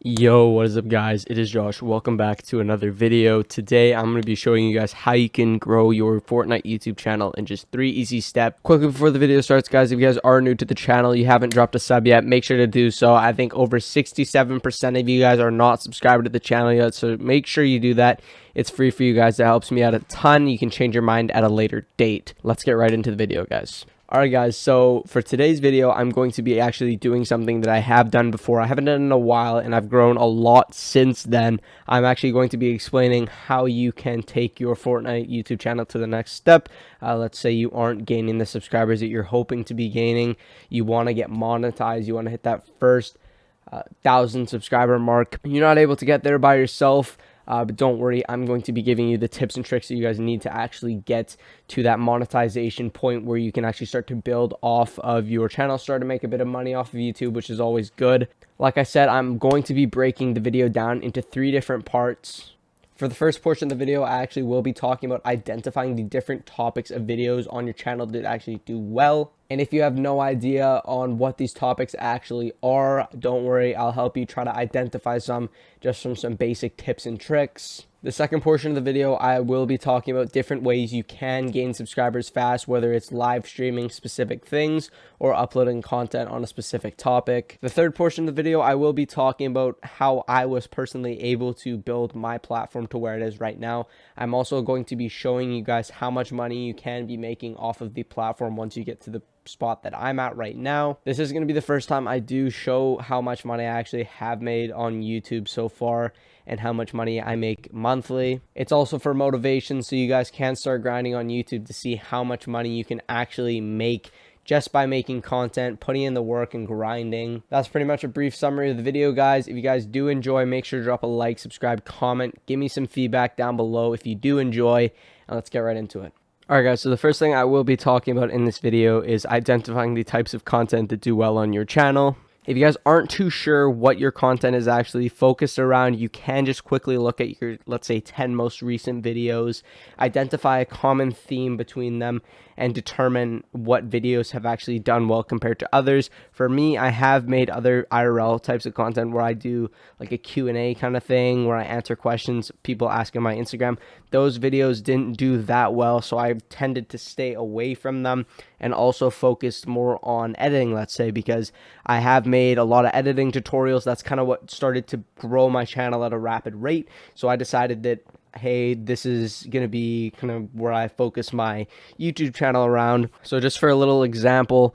Yo, what is up guys? It is Josh. Welcome back to another video. Today I'm going to be showing you guys how you can grow your Fortnite YouTube channel in just 3 easy steps. Quickly before the video starts, guys, if you guys are new to the channel, you haven't dropped a sub yet, make sure to do so. I think over 67% of you guys are not subscribed to the channel yet, so make sure you do that. It's free for you guys. That helps me out a ton. You can change your mind at a later date. Let's get right into the video, guys. Alright guys, so for today's video, I'm going to be actually doing something that I have done before. I haven't done it in a while, and I've grown a lot since then. I'm actually going to be explaining how you can take your Fortnite YouTube channel to the next step. Let's say you aren't gaining the subscribers that you're hoping to be gaining. You want to get monetized. You want to hit that first 1,000 subscriber mark. You're not able to get there by yourself. But don't worry, I'm going to be giving you the tips and tricks that you guys need to actually get to that monetization point where you can actually start to build off of your channel, start to make a bit of money off of YouTube, which is always good. Like I said, I'm going to be breaking the video down into 3 different parts. For the first portion of the video, I actually will be talking about identifying the different topics of videos on your channel that actually do well. And if you have no idea on what these topics actually are, don't worry, I'll help you try to identify some just from some basic tips and tricks. The second portion of the video, I will be talking about different ways you can gain subscribers fast, whether it's live streaming specific things or uploading content on a specific topic. The third portion of the video, I will be talking about how I was personally able to build my platform to where it is right now. I'm also going to be showing you guys how much money you can be making off of the platform once you get to the spot that I'm at right now. This is going to be the first time I do show how much money I actually have made on YouTube so far and how much money I make monthly. It's also for motivation, so you guys can start grinding on YouTube to see how much money you can actually make just by making content, putting in the work and grinding. That's pretty much a brief summary of the video, guys. If you guys do enjoy, make sure to drop a like, subscribe, comment, give me some feedback down below if you do enjoy, and let's get right into it. Alright guys, so the first thing I will be talking about in this video is identifying the types of content that do well on your channel. If you guys aren't too sure what your content is actually focused around, you can just quickly look at your, let's say, 10 most recent videos, identify a common theme between them, and determine what videos have actually done well compared to others. For me, I have made other IRL types of content where I do like a Q&A kind of thing, where I answer questions people ask on my Instagram. Those videos didn't do that well, so I tended to stay away from them and also focused more on editing, let's say, because I have made a lot of editing tutorials. That's kind of what started to grow my channel at a rapid rate. So I decided that, hey, this is going to be kind of where I focus my YouTube channel around. So just for a little example,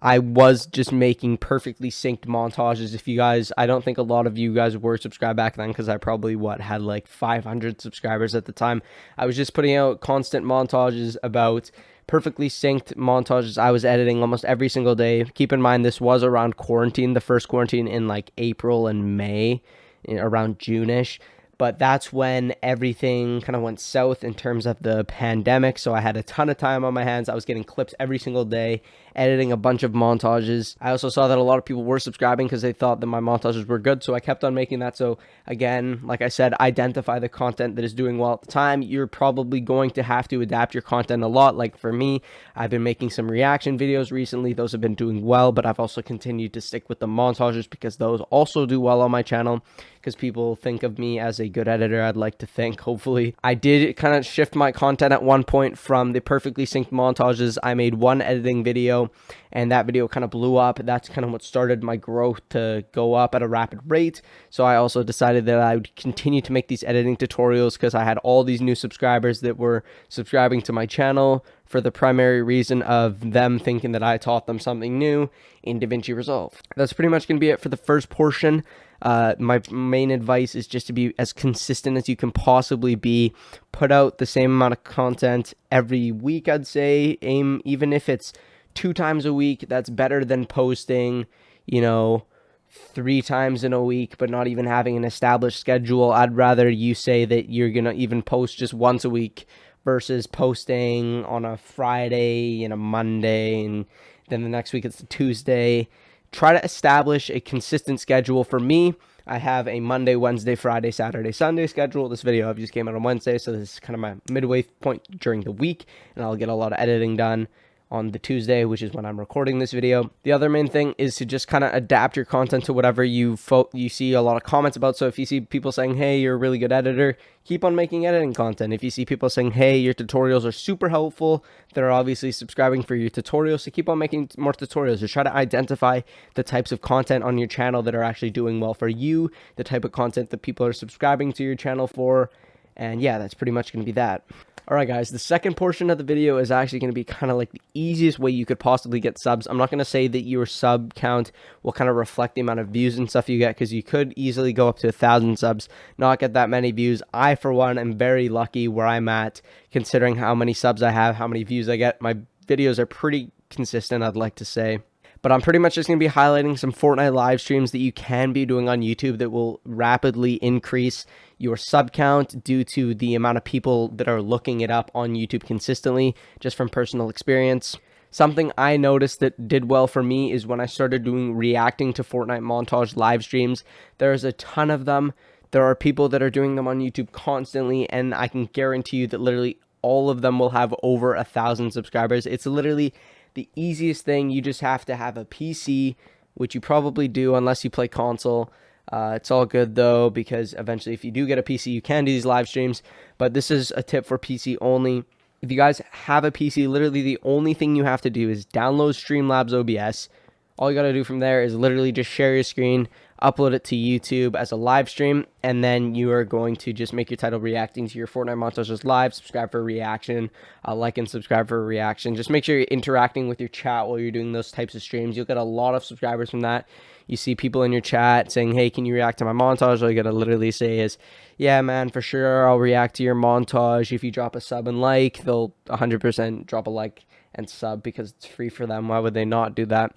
I was just making perfectly synced montages. If you guys, I don't think a lot of you guys were subscribed back then, because I probably, had like 500 subscribers at the time. I was just putting out constant montages about perfectly synced montages I was editing almost every single day. Keep in mind, this was around quarantine, the first quarantine in like April and May, around June-ish. But that's when everything kind of went south in terms of the pandemic. So I had a ton of time on my hands. I was getting clips every single day, editing a bunch of montages. I also saw that a lot of people were subscribing because they thought that my montages were good. So I kept on making that. So again, like I said, identify the content that is doing well at the time. You're probably going to have to adapt your content a lot. Like for me, I've been making some reaction videos recently. Those have been doing well, but I've also continued to stick with the montages because those also do well on my channel, because people think of me as a good editor, I'd like to think, hopefully. I did kind of shift my content at one point from the perfectly synced montages. I made one editing video, and that video kind of blew up. That's kind of what started my growth to go up at a rapid rate. So I also decided that I would continue to make these editing tutorials because I had all these new subscribers that were subscribing to my channel for the primary reason of them thinking that I taught them something new in DaVinci Resolve. That's pretty much going to be it for the first portion. My main advice is just to be as consistent as you can possibly be. Put out the same amount of content every week, I'd say. Aim, even if it's 2 times a week, that's better than posting, 3 times in a week, but not even having an established schedule. I'd rather you say that you're going to even post just once a week versus posting on a Friday and a Monday, and then the next week it's a Tuesday. Try to establish a consistent schedule. For me, I have a Monday, Wednesday, Friday, Saturday, Sunday schedule. This video obviously came out on Wednesday, so this is kind of my midway point during the week, and I'll get a lot of editing done on the Tuesday, which is when I'm recording this video. The other main thing is to just kind of adapt your content to whatever you see a lot of comments about. So if you see people saying, hey, you're a really good editor, keep on making editing content. If you see people saying, hey, your tutorials are super helpful, they're obviously subscribing for your tutorials, so keep on making more tutorials. Just try to identify the types of content on your channel that are actually doing well for you, the type of content that people are subscribing to your channel for, and yeah, that's pretty much going to be that. Alright guys, the second portion of the video is actually going to be kind of like the easiest way you could possibly get subs. I'm not going to say that your sub count will kind of reflect the amount of views and stuff you get, because you could easily go up to 1,000 subs, not get that many views. I, for one, am very lucky where I'm at, considering how many subs I have, how many views I get. My videos are pretty consistent, I'd like to say. But I'm pretty much just going to be highlighting some Fortnite live streams that you can be doing on YouTube that will rapidly increase your sub count due to the amount of people that are looking it up on YouTube consistently, just from personal experience. Something I noticed that did well for me is when I started doing reacting to Fortnite montage live streams. There's a ton of them. There are people that are doing them on YouTube constantly, and I can guarantee you that literally all of them will have over 1,000 subscribers. It's literally the easiest thing. You just have to have a PC, which you probably do unless you play console. It's all good though, because eventually if you do get a PC, you can do these live streams. But this is a tip for PC only. If you guys have a PC, literally the only thing you have to do is download Streamlabs OBS. All you got to do from there is literally just share your screen, upload it to YouTube as a live stream, and then you are going to just make your title reacting to your Fortnite montages live. Subscribe for a reaction, like and subscribe for a reaction. Just make sure you're interacting with your chat while you're doing those types of streams. You'll get a lot of subscribers from that. You see people in your chat saying, hey, can you react to my montage? All you gotta literally say is, yeah, man, for sure, I'll react to your montage. If you drop a sub and like, they'll 100% drop a like and sub because it's free for them. Why would they not do that?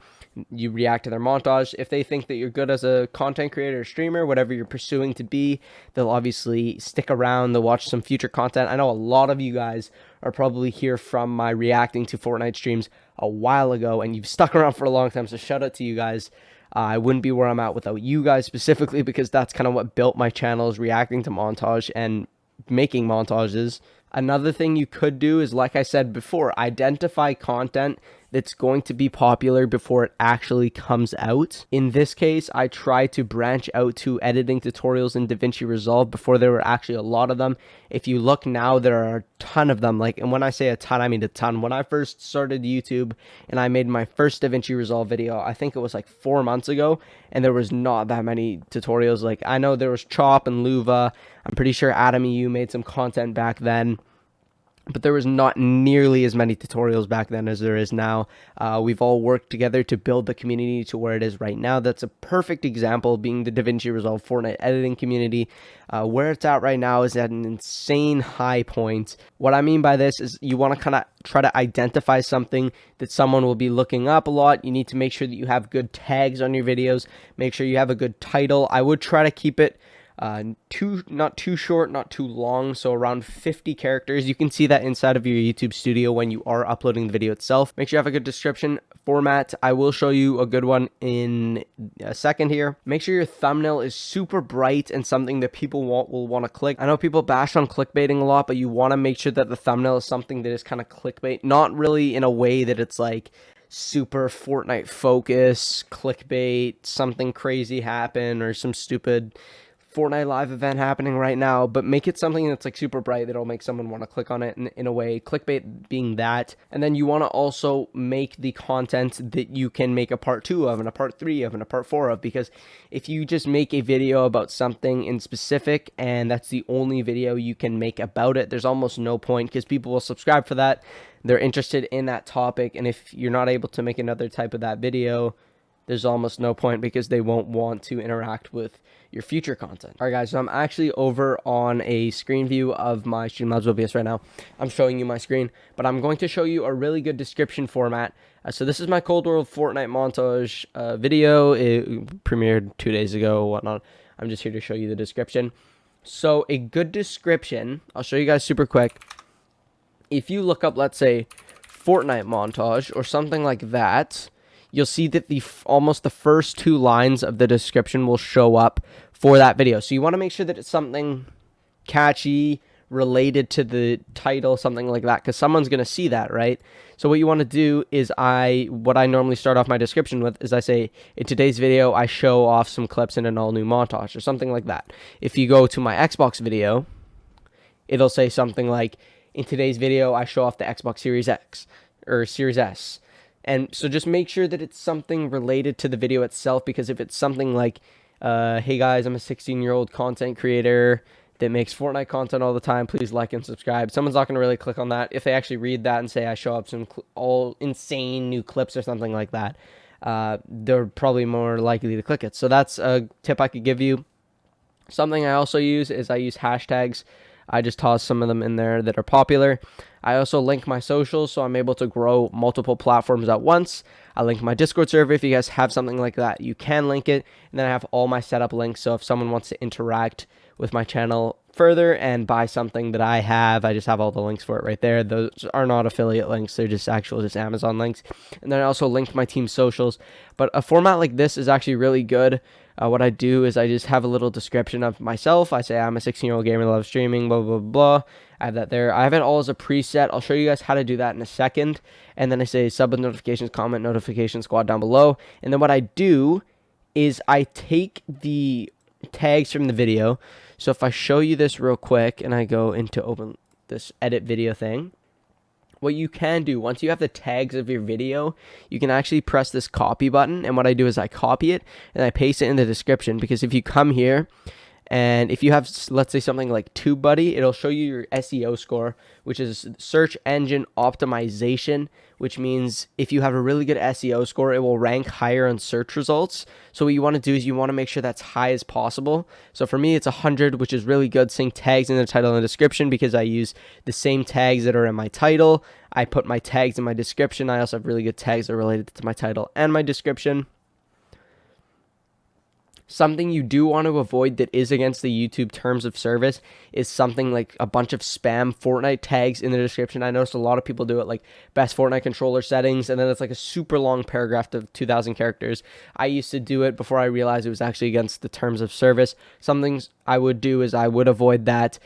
You react to their montage. If they think that you're good as a content creator or streamer, whatever you're pursuing to be, they'll obviously stick around. They'll watch some future content. I know a lot of you guys are probably here from my reacting to Fortnite streams a while ago, and you've stuck around for a long time, so shout out to you guys. I wouldn't be where I'm at without you guys specifically, because that's kind of what built my channel, is reacting to montage and making montages. Another thing you could do is, like I said before, identify content that's going to be popular before it actually comes out. In this case, I tried to branch out to editing tutorials in DaVinci Resolve before there were actually a lot of them. If you look now, there are a ton of them. And when I say a ton, I mean a ton. When I first started YouTube and I made my first DaVinci Resolve video, I think it was like 4 months ago, and there was not that many tutorials. Like, I know there was Chop and Luva. I'm pretty sure Adam EU made some content back then, but there was not nearly as many tutorials back then as there is now. We've all worked together to build the community to where it is right now. That's a perfect example, being the DaVinci Resolve Fortnite editing community. Where it's at right now is at an insane high point. What I mean by this is, you want to kind of try to identify something that someone will be looking up a lot. You need to make sure that you have good tags on your videos. Make sure you have a good title. I would try to keep it not too short, not too long, so around 50 characters. You can see that inside of your YouTube studio when you are uploading the video itself. Make sure you have a good description format. I will show you a good one in a second here. Make sure your thumbnail is super bright and something that people will want to click. I know people bash on clickbaiting a lot, but you want to make sure that the thumbnail is something that is kind of clickbait, not really in a way that it's like super Fortnite focus, clickbait, something crazy happen, or some stupid Fortnite live event happening right now, but make it something that's like super bright that'll make someone want to click on it in a way, clickbait being that. And then you want to also make the content that you can make a part 2 of, and a part 3 of, and a part 4 of, because if you just make a video about something in specific and that's the only video you can make about it, there's almost no point, because people will subscribe for that. They're interested in that topic, and if you're not able to make another type of that video, there's almost no point, because they won't want to interact with your future content. All right, guys, so I'm actually over on a screen view of my Streamlabs OBS right now. I'm showing you my screen, but I'm going to show you a really good description format. So this is my Cold World Fortnite montage video. It premiered 2 days ago, whatnot. I'm just here to show you the description. So a good description, I'll show you guys super quick. If you look up, let's say, Fortnite montage or something like that, you'll see that almost the first 2 lines of the description will show up for that video. So you want to make sure that it's something catchy, related to the title, something like that, because someone's going to see that, right? So what you want to do is what I normally start off my description with is I say, in today's video, I show off some clips in an all new montage or something like that. If you go to my Xbox video, it'll say something like, in today's video, I show off the Xbox Series X or Series S. And so just make sure that it's something related to the video itself, because if it's something like, hey guys, I'm a 16-year-old content creator that makes Fortnite content all the time, please like and subscribe, someone's not going to really click on that. If they actually read that and say I show up some all insane new clips or something like that, they're probably more likely to click it. So that's a tip I could give you. Something I also use is I use hashtags. I just toss some of them in there that are popular. I also link my socials, so I'm able to grow multiple platforms at once. I link my Discord server. If you guys have something like that, you can link it. And then I have all my setup links, so if someone wants to interact with my channel further and buy something that I have, I just have all the links for it right there. Those are not affiliate links, they're just Amazon links. And then I also linked my team's socials. But a format like this is actually really good. What I do is I just have a little description of myself. I say I'm a 16-year-old gamer that loves streaming, blah, blah, blah. I have that there. I have it all as a preset. I'll show you guys how to do that in a second. And then I say sub with notifications, comment notification squad down below. And then what I do is I take the tags from the video. So if I show you this real quick and I go into open this edit video thing, what you can do, once you have the tags of your video, you can actually press this copy button. And what I do is I copy it and I paste it in the description, because if you come here and if you have, let's say, something like TubeBuddy, it'll show you your SEO score, which is search engine optimization, which means if you have a really good SEO score, it will rank higher on search results. So what you want to do is you want to make sure that's high as possible. So for me, it's 100, which is really good. Saying tags in the title and the description, because I use the same tags that are in my title. I put my tags in my description. I also have really good tags that are related to my title and my description. Something you do want to avoid that is against the YouTube terms of service is something like a bunch of spam Fortnite tags in the description. I noticed a lot of people do it, like best Fortnite controller settings, and then it's like a super long paragraph of 2,000 characters. I used to do it before I realized it was actually against the terms of service. Some things I would do is I would avoid that,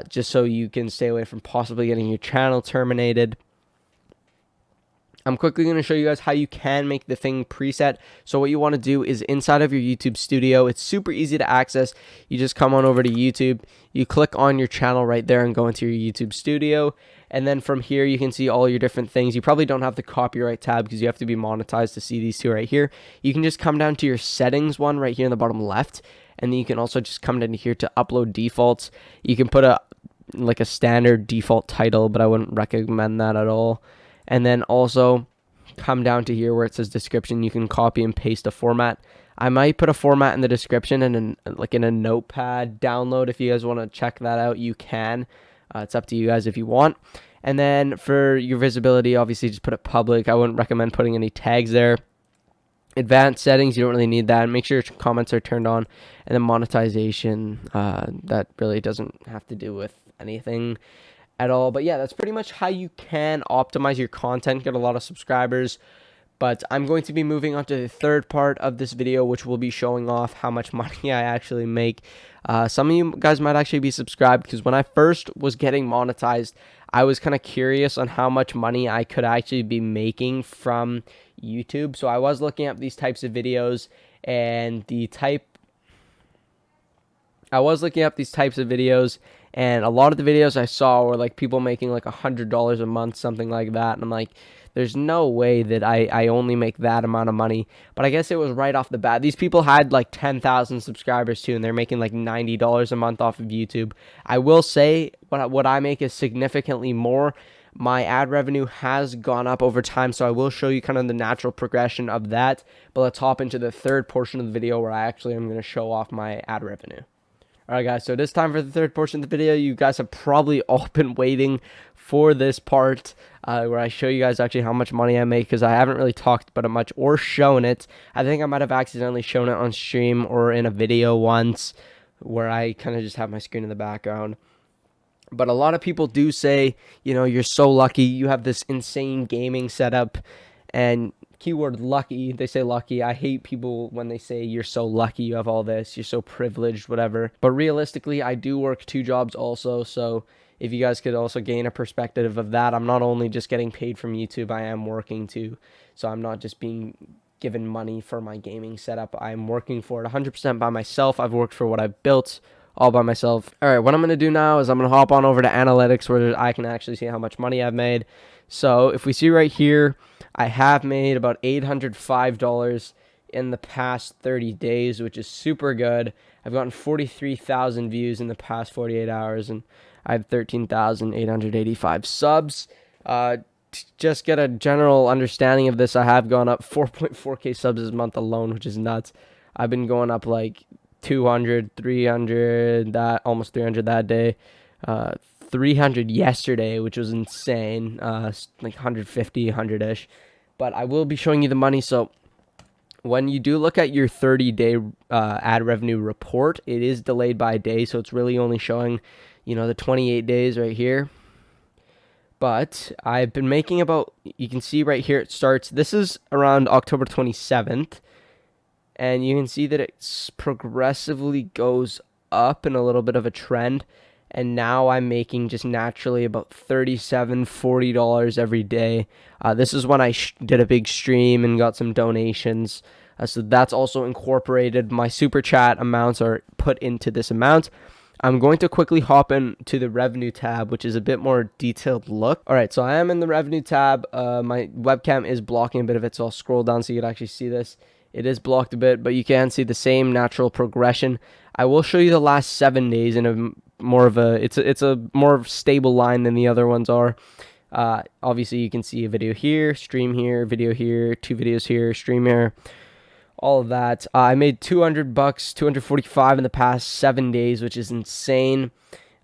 just so you can stay away from possibly getting your channel terminated. I'm quickly going to show you guys how you can make the thing preset. So what you want to do is inside of your YouTube studio, it's super easy to access. You just come on over to YouTube, you click on your channel right there and go into your YouTube studio. And then from here, you can see all your different things. You probably don't have the copyright tab because you have to be monetized to see these two right here. You can just come down to your settings one right here in the bottom left. And then you can also just come down here to upload defaults. You can put like a standard default title, but I wouldn't recommend that at all. And then also come down to here where it says description. You can copy and paste a format. I might put a format in the description and in a notepad download. If you guys want to check that out, you can. It's up to you guys if you want. And then for your visibility, obviously just put it public. I wouldn't recommend putting any tags there. Advanced settings, you don't really need that. Make sure your comments are turned on. And then monetization, that really doesn't have to do with anything at all. But yeah, that's pretty much how you can optimize your content, get a lot of subscribers. But I'm going to be moving on to the third part of this video, which will be showing off how much money I actually make. Some of you guys might actually be subscribed, because when I first was getting monetized, I was kind of curious on how much money I could actually be making from YouTube. So I was looking at these types of videos, and and a lot of the videos I saw were like people making like $100 a month, something like that. And I'm like, there's no way that I only make that amount of money. But I guess it was right off the bat. These people had like 10,000 subscribers too, and they're making like $90 a month off of YouTube. I will say what I make is significantly more. My ad revenue has gone up over time, so I will show you kind of the natural progression of that. But let's hop into the third portion of the video where I actually am going to show off my ad revenue. Alright guys, so it is time for the third portion of the video. You guys have probably all been waiting for this part where I show you guys actually how much money I make, because I haven't really talked about it much or shown it. I think I might have accidentally shown it on stream or in a video once where I kind of just have my screen in the background. But a lot of people do say, you know, you're so lucky, you have this insane gaming setup and keyword lucky. They say lucky. I hate people when they say you're so lucky you have all this, you're so privileged, whatever. But realistically, I do work 2 jobs also, so if you guys could also gain a perspective of that, I'm not only just getting paid from YouTube, I am working too. So I'm not just being given money for my gaming setup. I'm working for it 100% by myself. I've worked for what I've built all by myself. All right, what I'm going to do now is I'm going to hop on over to analytics where I can actually see how much money I've made. So if we see right here, I have made about $805 in the past 30 days, which is super good. I've gotten 43,000 views in the past 48 hours, and I have 13,885 subs. Just get a general understanding of this, I have gone up 4.4k subs this month alone, which is nuts. I've been going up like 200, 300, that almost 300 that day. 300 yesterday, which was insane. Like 150, 100-ish. But I will be showing you the money. So when you do look at your 30-day ad revenue report, it is delayed by a day. So it's really only showing, the 28 days right here. But I've been making about, you can see right here, it starts, this is around October 27th. And you can see that it progressively goes up in a little bit of a trend. And now I'm making just naturally about $37, $40 every day. This is when I did a big stream and got some donations. So that's also incorporated. My super chat amounts are put into this amount. I'm going to quickly hop into the revenue tab, which is a bit more detailed look. All right, so I am in the revenue tab. My webcam is blocking a bit of it, so I'll scroll down so you can actually see this. It is blocked a bit, but you can see the same natural progression. I will show you the last 7 days in a more of a, it's a more stable line than the other ones are. Obviously, you can see a video here, stream here, video here, 2 videos here, stream here. All of that. I made $200, 245 in the past 7 days, which is insane.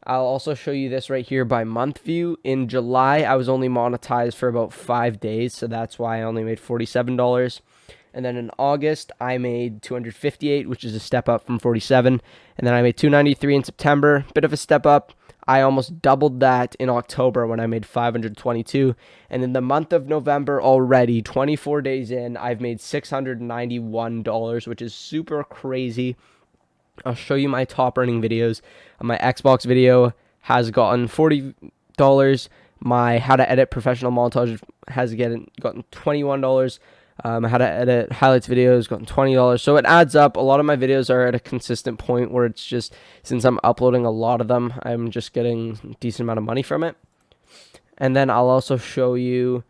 I'll also show you this right here by month view. In July, I was only monetized for about 5 days, so that's why I only made $47. And then in August, I made $258, which is a step up from 47. And then I made $293 in September, bit of a step up. I almost doubled that in October when I made $522. And in the month of November already, 24 days in, I've made $691, which is super crazy. I'll show you my top earning videos. My Xbox video has gotten $40. My how to edit professional montage has gotten $21. How to edit highlights videos, gotten $20. So it adds up. A lot of my videos are at a consistent point where it's just, since I'm uploading a lot of them, I'm just getting a decent amount of money from it. And then I'll also show you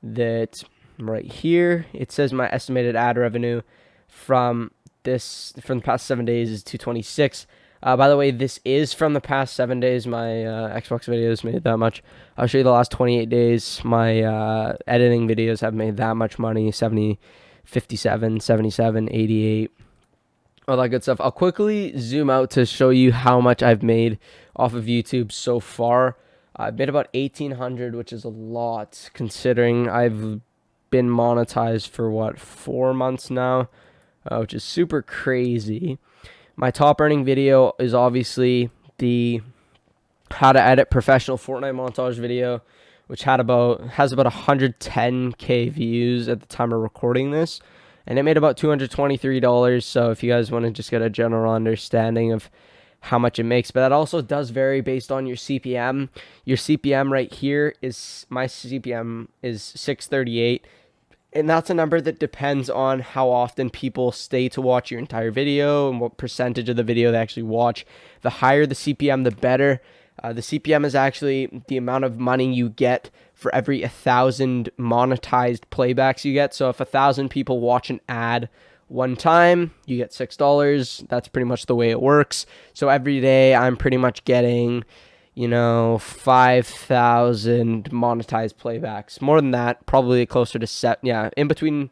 that right here, it says my estimated ad revenue from the past 7 days is $226. By the way, this is from the past 7 days. My Xbox videos made that much. I'll show you the last 28 days. My editing videos have made that much money. 70, 57, 77, 88. All that good stuff. I'll quickly zoom out to show you how much I've made off of YouTube so far. I've made about $1,800, which is a lot considering I've been monetized for 4 months now, which is super crazy. My top earning video is obviously the how to edit professional Fortnite montage video, which has about 110k views at the time of recording this, and it made about $223. So if you guys want to just get a general understanding of how much it makes, but that also does vary based on your CPM. Your CPM right here is, my CPM is 638. And that's a number that depends on how often people stay to watch your entire video and what percentage of the video they actually watch. The higher the CPM, the better. The CPM is actually the amount of money you get for every 1,000 monetized playbacks you get. So if 1,000 people watch an ad one time, you get $6. That's pretty much the way it works. So every day I'm pretty much getting 5,000 monetized playbacks. More than that, probably closer to in between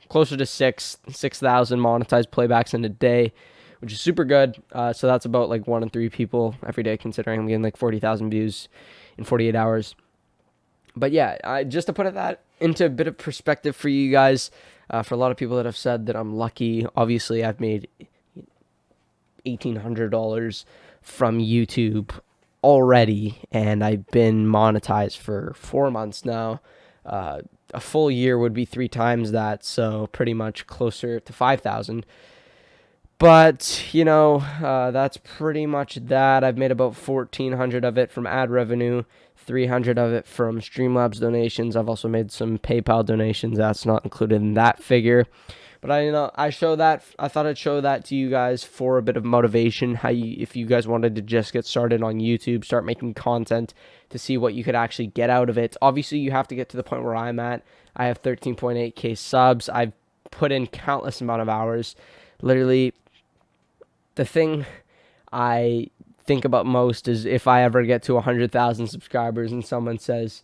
closer to 6,000 monetized playbacks in a day, which is super good. So that's about like 1 in 3 people every day, considering I'm getting like 40,000 views in 48 hours. But yeah, just to put that into a bit of perspective for you guys, for a lot of people that have said that I'm lucky, obviously I've made $1,800 from YouTube already, and I've been monetized for 4 months now. a full year would be 3 times that, so pretty much closer to 5,000. But, that's pretty much that. I've made about 1,400 of it from ad revenue, 300 of it from Streamlabs donations. I've also made some PayPal donations. That's not included in that figure. But I thought I'd show that to you guys for a bit of motivation. If you guys wanted to just get started on YouTube, start making content to see what you could actually get out of it. Obviously, you have to get to the point where I'm at. I have 13.8K subs. I've put in countless amount of hours. Literally, the thing I think about most is if I ever get to 100,000 subscribers and someone says,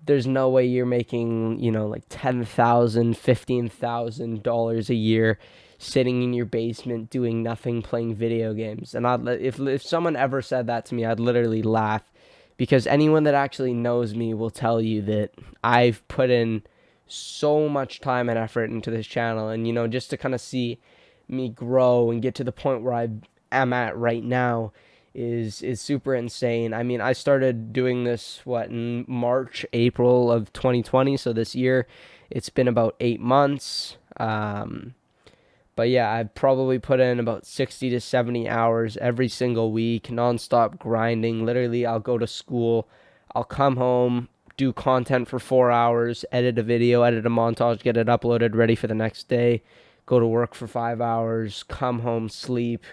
there's no way you're making, like $10,000, $15,000 a year sitting in your basement doing nothing, playing video games. And if someone ever said that to me, I'd literally laugh, because anyone that actually knows me will tell you that I've put in so much time and effort into this channel. And, just to kind of see me grow and get to the point where I am at right now is super insane. I mean, I started doing this in March, April of 2020, so this year it's been about 8 months. But yeah, I've probably put in about 60 to 70 hours every single week, nonstop grinding. Literally, I'll go to school, I'll come home, do content for 4 hours, edit a video, edit a montage, get it uploaded, ready for the next day, go to work for 5 hours, come home, sleep,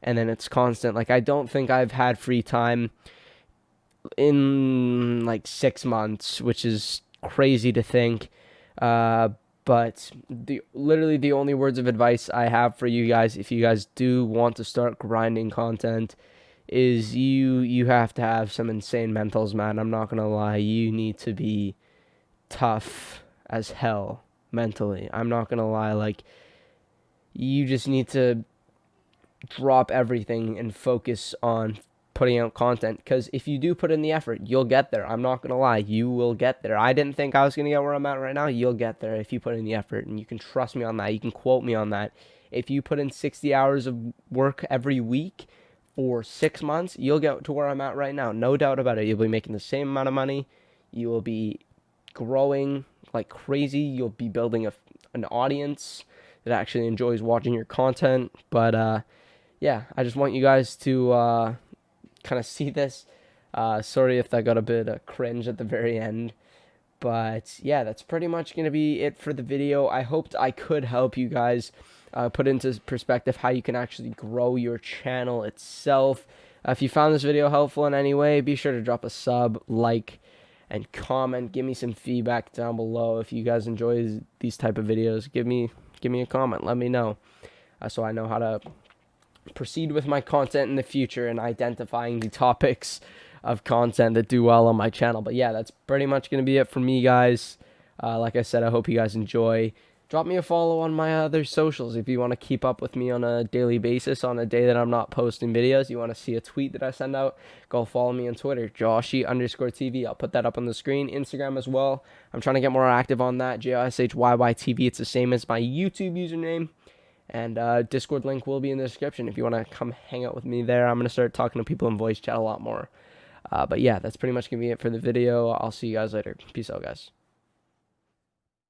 and then it's constant. Like, I don't think I've had free time in like 6 months, which is crazy to think. But literally the only words of advice I have for you guys, if you guys do want to start grinding content, is you have to have some insane mentals, man. I'm not gonna lie, you need to be tough as hell mentally. I'm not gonna lie, like, you just need to drop everything and focus on putting out content, because if you do put in the effort, you'll get there. I'm not gonna lie, you will get there. I didn't think I was gonna get where I'm at right now. You'll get there if you put in the effort, and you can trust me on that. You can quote me on that. If you put in 60 hours of work every week for 6 months, you'll get to where I'm at right now, no doubt about it. You'll be making the same amount of money, you will be growing like crazy, you'll be building an audience that actually enjoys watching your content. But yeah, I just want you guys to kind of see this. Sorry if that got a bit cringe at the very end. But yeah, that's pretty much going to be it for the video. I hoped I could help you guys put into perspective how you can actually grow your channel itself. If you found this video helpful in any way, be sure to drop a sub, like, and comment. Give me some feedback down below. If you guys enjoy these type of videos, give me a comment. Let me know so I know how to proceed with my content in the future and identifying the topics of content that do well on my channel. But yeah, that's pretty much going to be it for me, guys. Like I said, I hope you guys enjoy. Drop me a follow on my other socials if you want to keep up with me on a daily basis. On a day that I'm not posting videos, you want to see a tweet that I send out, go follow me on Twitter, Joshi_TV. I'll put that up on the screen. Instagram as well. I'm trying to get more active on that, JOSHYYTV. It's the same as my YouTube username. And Discord link will be in the description if you want to come hang out with me there. I'm going to start talking to people in voice chat a lot more. But yeah, that's pretty much going to be it for the video. I'll see you guys later. Peace out, guys.